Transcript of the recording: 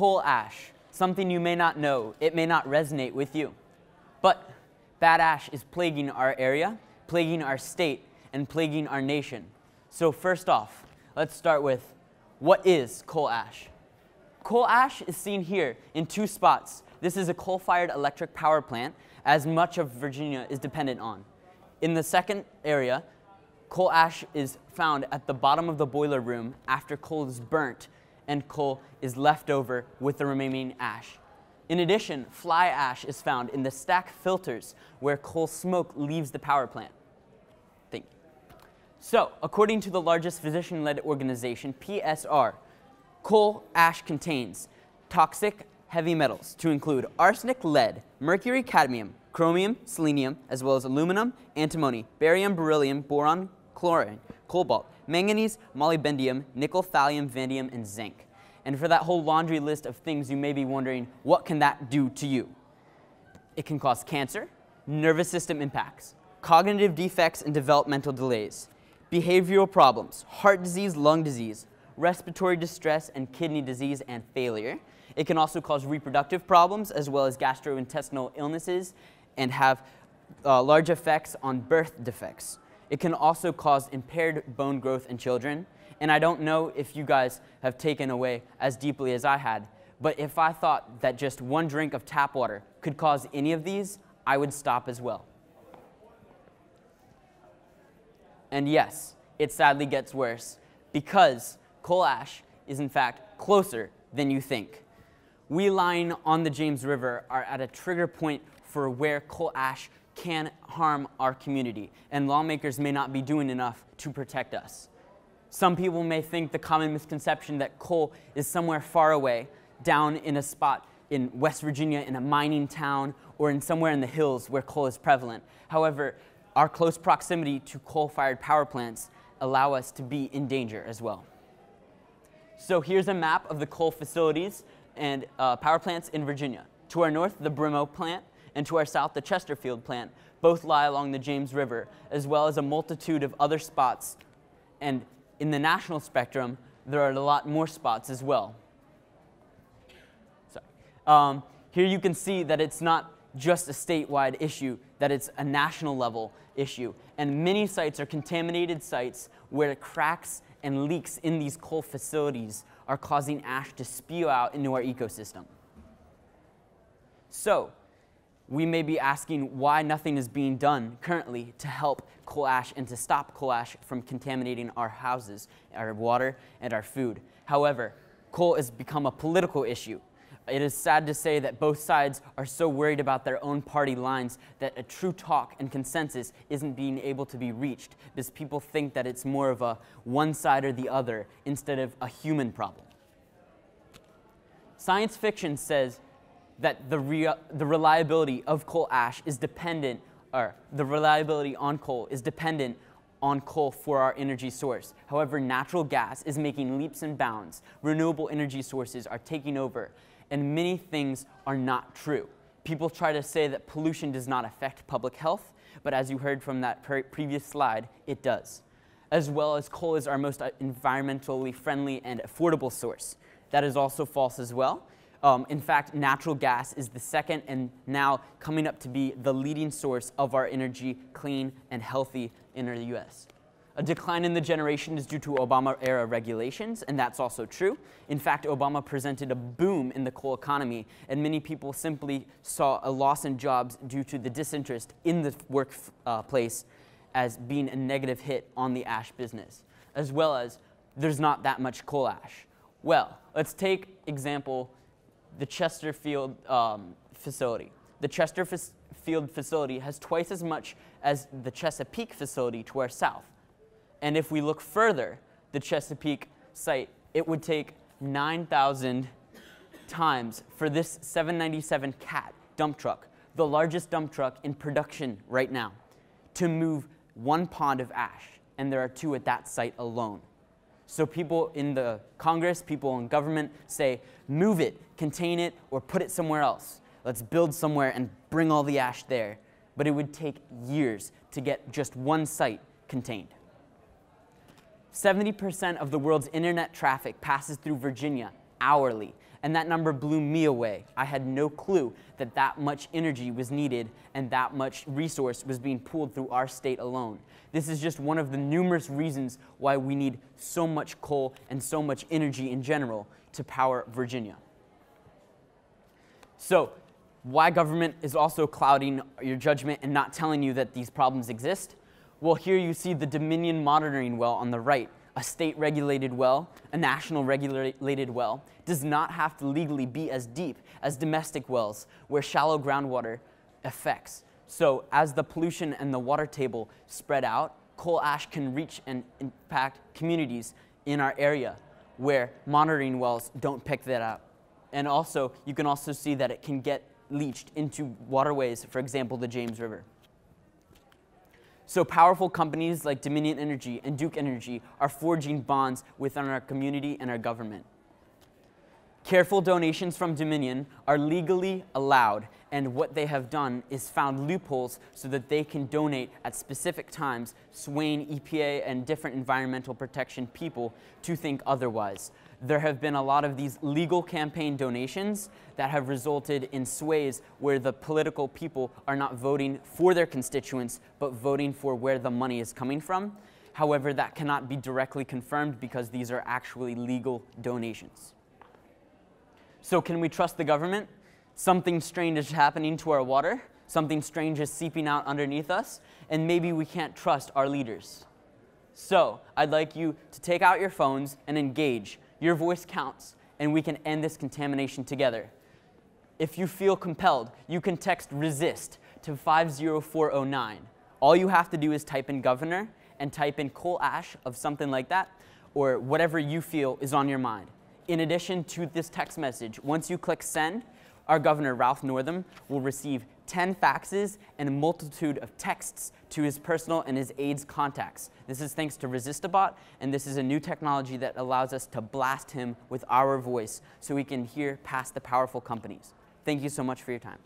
Coal ash, something you may not know. It may not resonate with you. But bad ash is plaguing our area, plaguing our state, and plaguing our nation. So first off, let's start with, what is coal ash? Coal ash is seen here in two spots. This is a coal-fired electric power plant, as much of Virginia is dependent on. In the second area, coal ash is found at the bottom of the boiler room after coal is burnt and coal is left over with the remaining ash. In addition, fly ash is found in the stack filters where coal smoke leaves the power plant. Thank you. So, according to the largest physician-led organization, PSR, coal ash contains toxic heavy metals to include arsenic, lead, mercury, cadmium, chromium, selenium, as well as aluminum, antimony, barium, beryllium, boron, chlorine, cobalt, manganese, molybdenum, nickel, thallium, vanadium, and zinc. And for that whole laundry list of things, you may be wondering, what can that do to you? It can cause cancer, nervous system impacts, cognitive defects and developmental delays, behavioral problems, heart disease, lung disease, respiratory distress, and kidney disease and failure. It can also cause reproductive problems as well as gastrointestinal illnesses and have large effects on birth defects. It can also cause impaired bone growth in children. And I don't know if you guys have taken away as deeply as I had, but if I thought that just one drink of tap water could cause any of these, I would stop as well. And yes, it sadly gets worse because coal ash is in fact closer than you think. We lying on the James River are at a trigger point for where coal ash can harm our community, and lawmakers may not be doing enough to protect us. Some people may think the common misconception that coal is somewhere far away, down in a spot in West Virginia in a mining town, or in somewhere in the hills where coal is prevalent. However, our close proximity to coal-fired power plants allow us to be in danger as well. So here's a map of the coal facilities and power plants in Virginia. To our north, the Brimo plant, and to our south, the Chesterfield plant. Both lie along the James River, as well as a multitude of other spots. And in the national spectrum, there are a lot more spots as well. Sorry. Here you can see that it's not just a statewide issue, that it's a national level issue. And many sites are contaminated sites where cracks and leaks in these coal facilities are causing ash to spew out into our ecosystem. So, we may be asking why nothing is being done currently to help coal ash and to stop coal ash from contaminating our houses, our water, and our food. However, coal has become a political issue. It is sad to say that both sides are so worried about their own party lines that a true talk and consensus isn't being able to be reached, because people think that it's more of a one side or the other instead of a human problem. Science fiction says that the reliability of coal ash is dependent, or the reliability on coal is dependent on coal for our energy source. However, natural gas is making leaps and bounds. Renewable energy sources are taking over, and many things are not true. People try to say that pollution does not affect public health, but as you heard from that previous slide, it does. As well as coal is our most environmentally friendly and affordable source. That is also false as well. In fact, natural gas is the second and now coming up to be the leading source of our energy, clean and healthy in the US. A decline in the generation is due to Obama-era regulations, and that's also true. In fact, Obama presented a boom in the coal economy, and many people simply saw a loss in jobs due to the disinterest in the workplace as being a negative hit on the ash business, as well as there's not that much coal ash. Well, let's take example the Chesterfield facility. The Chesterfield facility has twice as much as the Chesapeake facility to our south. And if we look further, the Chesapeake site, it would take 9,000 times for this 797 CAT dump truck, the largest dump truck in production right now, to move 1 pond of ash. And there are 2 at that site alone. So people in the Congress, people in government say, move it, contain it, or put it somewhere else. Let's build somewhere and bring all the ash there. But it would take years to get just 1 site contained. 70% of the world's internet traffic passes through Virginia hourly, And that number blew me away. I had no clue that that much energy was needed and that much resource was being pooled through our state alone. This is just one of the numerous reasons why we need so much coal and so much energy in general to power Virginia. So, why government is also clouding your judgment and not telling you that these problems exist? Well, here you see the Dominion monitoring well on the right. A state-regulated well, a national regulated well, does not have to legally be as deep as domestic wells where shallow groundwater affects. So as the pollution and the water table spread out, coal ash can reach and impact communities in our area where monitoring wells don't pick that up. And also, you can also see that it can get leached into waterways, for example, the James River. So powerful companies like Dominion Energy and Duke Energy are forging bonds within our community and our government. Careful donations from Dominion are legally allowed, and what they have done is found loopholes so that they can donate at specific times, swaying EPA and different environmental protection people to think otherwise. There have been a lot of these legal campaign donations that have resulted in sways where the political people are not voting for their constituents, but voting for where the money is coming from. However, that cannot be directly confirmed because these are actually legal donations. So can we trust the government? Something strange is happening to our water. Something strange is seeping out underneath us. And maybe we can't trust our leaders. So I'd like you to take out your phones and engage. Your voice counts, and we can end this contamination together. If you feel compelled, you can text RESIST to 50409. All you have to do is type in governor and type in coal ash of something like that, or whatever you feel is on your mind. In addition to this text message, once you click send, our governor, Ralph Northam, will receive 10 faxes and a multitude of texts to his personal and his aides' contacts. This is thanks to Resistabot, and this is a new technology that allows us to blast him with our voice so we can hear past the powerful companies. Thank you so much for your time.